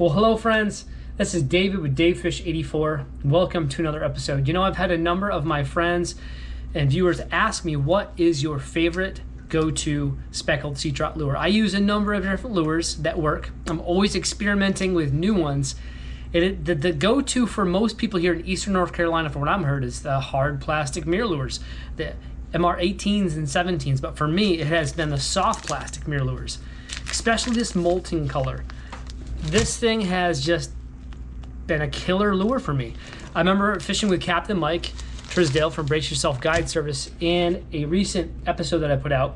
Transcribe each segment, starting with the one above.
Well, hello friends, this is David with DaveFish84. Welcome to another episode. You know, I've had a number of my friends and viewers ask me, what is your favorite go-to speckled sea trout lure? I use a number of different lures that work. I'm always experimenting with new ones. The go-to for most people here in Eastern North Carolina, from what I'm heard, is the hard plastic Mirrolures, the MR18s and 17s. But for me, it has been the soft plastic Mirrolures, especially this molten color. This thing has just been a killer lure for me. I remember fishing with Captain Mike Trisdale from Brace Yourself Guide Service in a recent episode that I put out,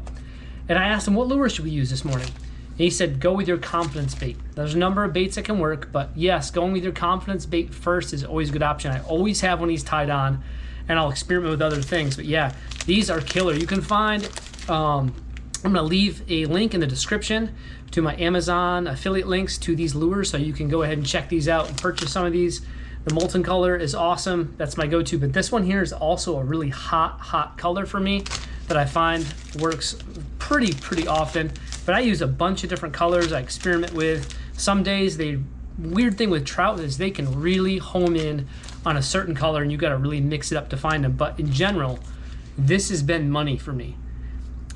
and I asked him, what lure should we use this morning? And he said, go with your confidence bait. There's a number of baits that can work, but yes, going with your confidence bait first is always a good option. I always have one of these tied on, and I'll experiment with other things, but yeah, these are killer. You can find, I'm gonna leave a link in the description to my Amazon affiliate links to these lures, so you can go ahead and check these out and purchase some of these. The molten color is awesome. That's my go-to, but this one here is also a really hot color for me that I find works pretty often. But I use a bunch of different colors I experiment with. Some days, the weird thing with trout is they can really home in on a certain color, and you got to really mix it up to find them. But in general, this has been money for me.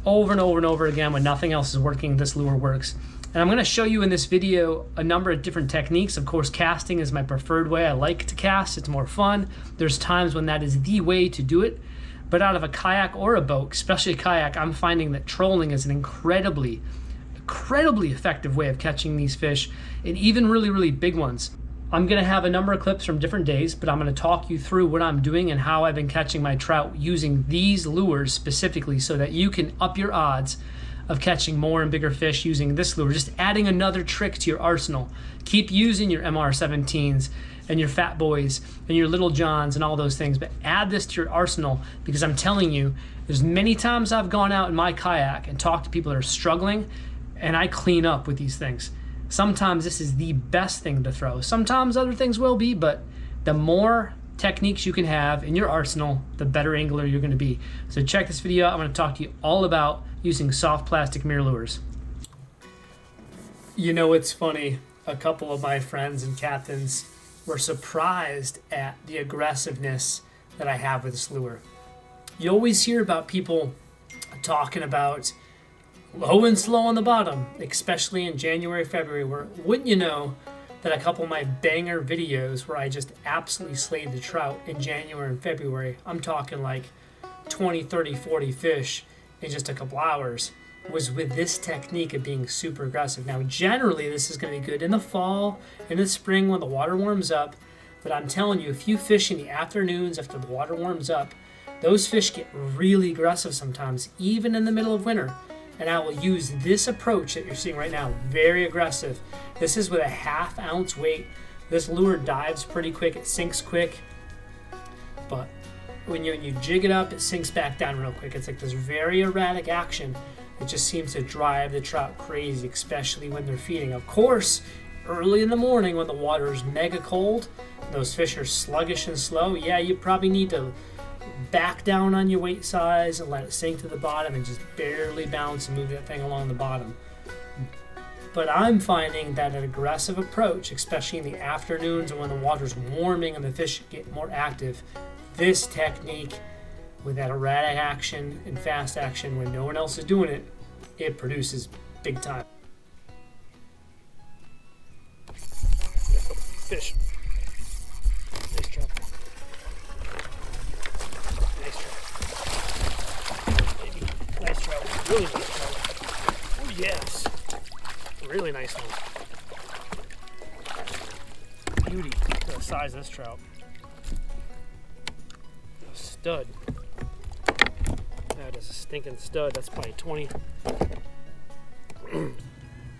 Over and over again, when nothing else is working, this lure works. And I'm going to show you in this video a number of different techniques. Of course, casting is my preferred way. I like to cast. It's more fun. There's times when that is the way to do it. But out of a kayak or a boat, especially a kayak, I'm finding that trolling is an incredibly effective way of catching these fish, and even really big ones. I'm going to have a number of clips from different days, but I'm going to talk you through what I'm doing and how I've been catching my trout using these lures specifically, so that you can up your odds of catching more and bigger fish using this lure. Just adding another trick to your arsenal. Keep using your MR17s and your Fat Boys and your Little Johns and all those things, but add this to your arsenal, because I'm telling you, there's many times I've gone out in my kayak and talked to people that are struggling, and I clean up with these things. Sometimes this is the best thing to throw. Sometimes other things will be, but the more techniques you can have in your arsenal, the better angler you're going to be. So check this video out. I'm going to talk to you all about using soft plastic Mirrolures. You know, it's funny. A couple of my friends and captains were surprised at the aggressiveness that I have with this lure. You always hear about people talking about low and slow on the bottom, especially in January, February, where wouldn't you know that a couple of my banger videos where I just absolutely slayed the trout in January and February, I'm talking like 20, 30, 40 fish in just a couple hours, was with this technique of being super aggressive. Now, generally, this is going to be good in the fall, in the spring when the water warms up, but I'm telling you, if you fish in the afternoons after the water warms up, those fish get really aggressive sometimes, even in the middle of winter. And I will use this approach that you're seeing right now, very aggressive. This is with a 1/2 ounce weight. This lure dives pretty quick, it sinks quick, but when you jig it up, it sinks back down real quick. It's like this very erratic action. It just seems to drive the trout crazy, especially when they're feeding. Of course, early in the morning when the water is mega cold, those fish are sluggish and slow, yeah, you probably need to back down on your weight size and let it sink to the bottom and just barely bounce and move that thing along the bottom. But I'm finding that an aggressive approach, especially in the afternoons and when the water's warming and the fish get more active, this technique with that erratic action and fast action when no one else is doing it, it produces big time. Fish. Nice trout. Nice trout. Really nice trout. Oh yes. Really nice one. Beauty for the size of this trout. A stud. That is a stinking stud. That's probably 20.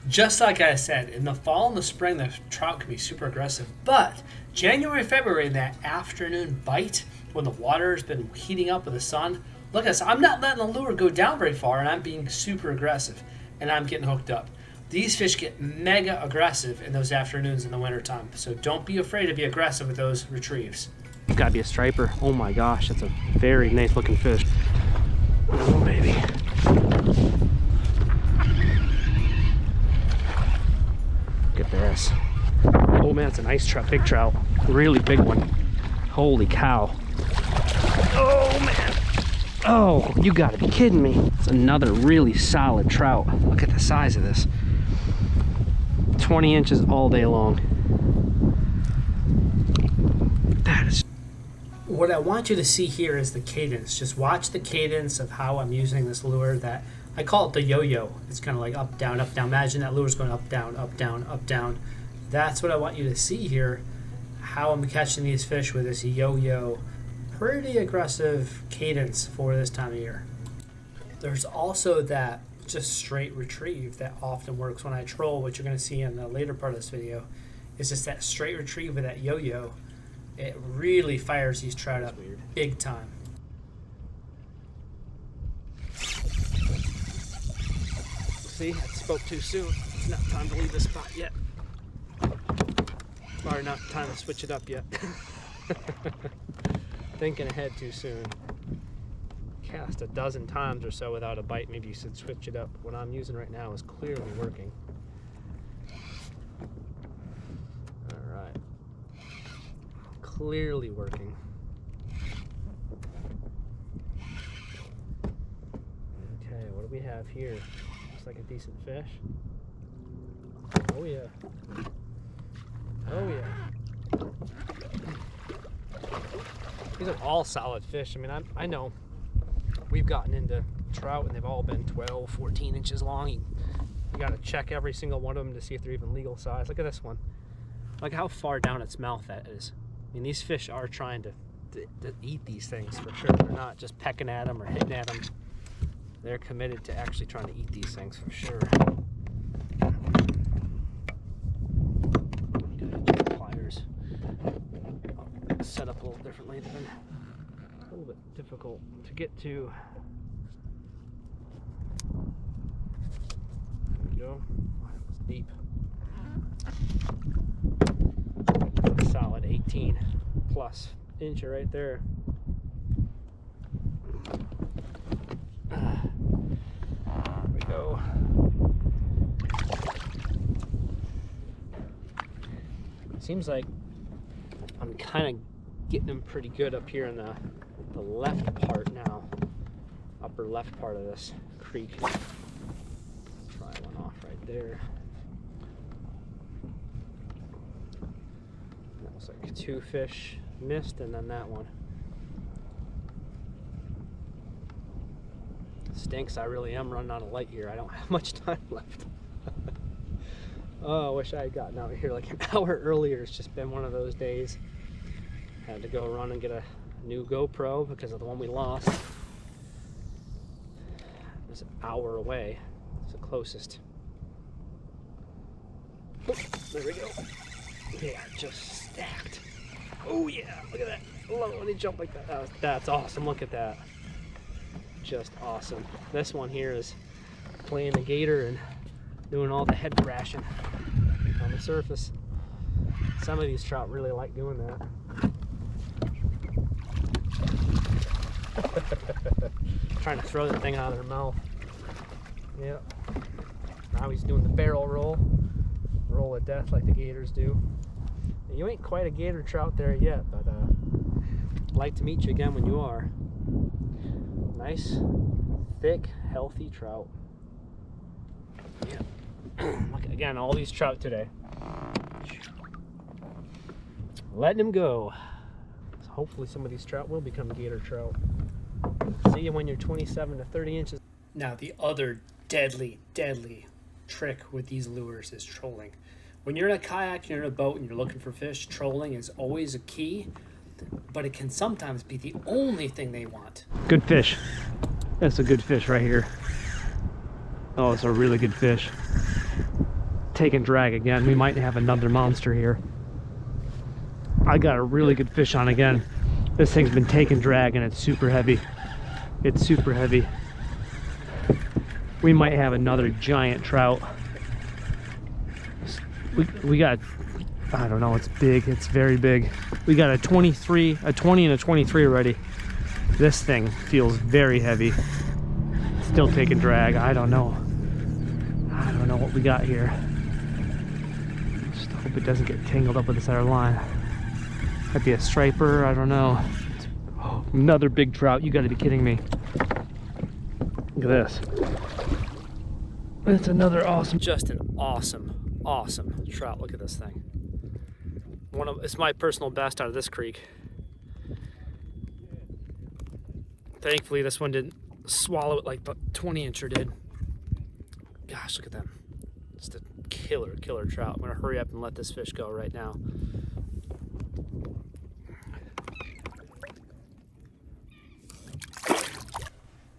Just like I said, in the fall and the spring, the trout can be super aggressive. But January, February, that afternoon bite, when the water's been heating up with the sun, look at this. I'm not letting the lure go down very far, and I'm being super aggressive, and I'm getting hooked up. These fish get mega aggressive in those afternoons in the wintertime, so don't be afraid to be aggressive with those retrieves. It's gotta be a striper. Oh my gosh, that's a very nice looking fish. Oh baby. Look at this. Oh man, it's a nice trout, big trout. Really big one. Holy cow. Oh man. Oh, you gotta be kidding me. It's another really solid trout. Look at the size of this. 20 inches all day long. That is... What I want you to see here is the cadence. Just watch the cadence of how I'm using this lure. That I call it the yo-yo. It's kind of like up, down, up, down. Imagine that lure's going up, down, up, down, up, down. That's what I want you to see here. How I'm catching these fish with this yo-yo. Pretty aggressive cadence for this time of year. There's also that just straight retrieve that often works when I troll. What you're going to see in the later part of this video is just that straight retrieve with that yo-yo. It really fires these trout up big time. See, I spoke too soon. It's not time to leave this spot yet. Or not time to switch it up yet. Thinking ahead too soon. Cast a dozen times or so without a bite. Maybe you should switch it up. What I'm using right now is clearly working. Alright. Clearly working. Okay, what do we have here? Looks like a decent fish. Oh yeah. Oh yeah. These are all solid fish. I mean, I know we've gotten into trout and they've all been 12, 14 inches long. You got to check every single one of them to see if they're even legal size. Look at this one. Look how far down its mouth that is. I mean, these fish are trying to eat these things for sure. They're not just pecking at them or hitting at them. They're committed to actually trying to eat these things for sure. Pliers set up a little differently. They've been a little bit difficult to get to. There we go. It's deep. Solid 18 plus inch right there. There we go. Seems like I'm kind of getting them pretty good up here in the left part now. Upper left part of this creek. Try one off right there. That was like 2 fish missed, and then that one. Stinks, I really am running out of light here. I don't have much time left. Oh, I wish I had gotten out here like an hour earlier. It's just been one of those days. Had to go run and get a new GoPro because of the one we lost. It was an hour away. It's the closest. Oh, there we go. Yeah, just stacked. Oh yeah, look at that. I love it when they jump like that. That's awesome. Look at that. Just awesome. This one here is playing the gator and doing all the head crashing on the surface. Some of these trout really like doing that. Trying to throw the thing out of their mouth. Yep. Now he's doing the barrel roll. Roll of death like the gators do. You ain't quite a gator trout there yet, but I'd like to meet you again when you are. Nice, thick, healthy trout. Yeah. Look, again, all these trout today. Letting them go. So hopefully some of these trout will become gator trout. See you when you're 27 to 30 inches. Now the other deadly trick with these lures is trolling. When you're in a kayak, you're in a boat, and you're looking for fish, trolling is always a key, but it can sometimes be the only thing they want. Good fish. That's a good fish right here. Oh, it's a really good fish. Take and drag again. We might have another monster here. I got a really good fish on again. This thing's been take and drag, and it's super heavy. It's super heavy. We might have another giant trout. We got, I don't know, it's big, it's very big. We got a 20 and a 23 already. This thing feels very heavy. Still taking drag. I don't know what we got here. Just Hope it doesn't get tangled up with this other line. Might be a striper, I don't know. Oh, another big trout, you gotta be kidding me. Look at this. It's another awesome, just an awesome trout. Look at this thing. It's my personal best out of this creek. Thankfully this one didn't swallow it like the 20-incher did. Gosh, look at them. Just a killer trout. I'm gonna hurry up and let this fish go right now.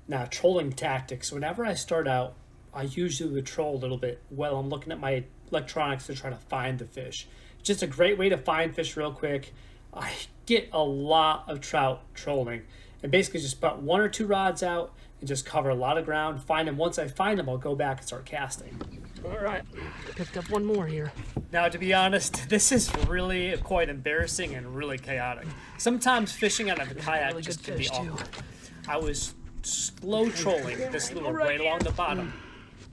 Now, trolling tactics. Whenever I start out, I usually would troll a little bit while I'm looking at my electronics to try to find the fish. It's just a great way to find fish real quick. I get a lot of trout trolling and basically just put 1 or 2 rods out and just cover a lot of ground, find them. Once I find them, I'll go back and start casting. All right, picked up one more here. Now, to be honest, this is really quite embarrassing and really chaotic. Sometimes fishing out of a kayak really just can be awkward. I was slow trolling this lure right along the bottom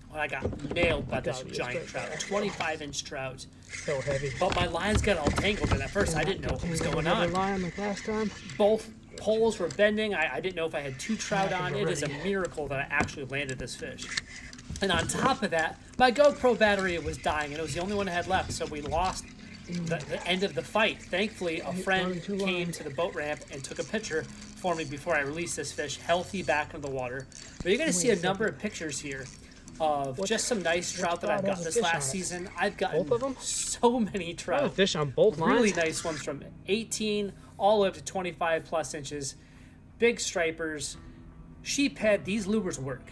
when I got nailed by this giant trout, 25-inch trout. So heavy. But my lines got all tangled, and at first I didn't know what was going on. Line like last time. Both poles were bending. I didn't know if I had 2 trout on. It is a miracle that I actually landed this fish. And on top of that, my GoPro battery was dying, and it was the only one I had left, so we lost the end of the fight. Thankfully, a friend came to the boat ramp and took a picture for me before I released this fish healthy back into the water. But you're going to see a number of pictures here of just some nice trout that I've got this last season. I've gotten so many trout. Fish on both lines. Really nice ones from 18 all the way up to 25 plus inches. Big stripers, sheephead. These lures work.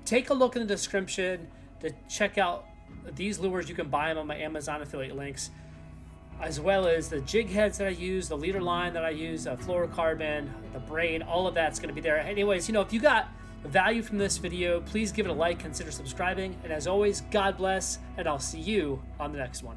Take a look in the description to check out these lures. You can buy them on my Amazon affiliate links, as well as the jig heads that I use, the leader line that I use, the fluorocarbon, the braid, all of that's going to be there. Anyways, if you got value from this video, please give it a like, consider subscribing, and as always, God bless, and I'll see you on the next one.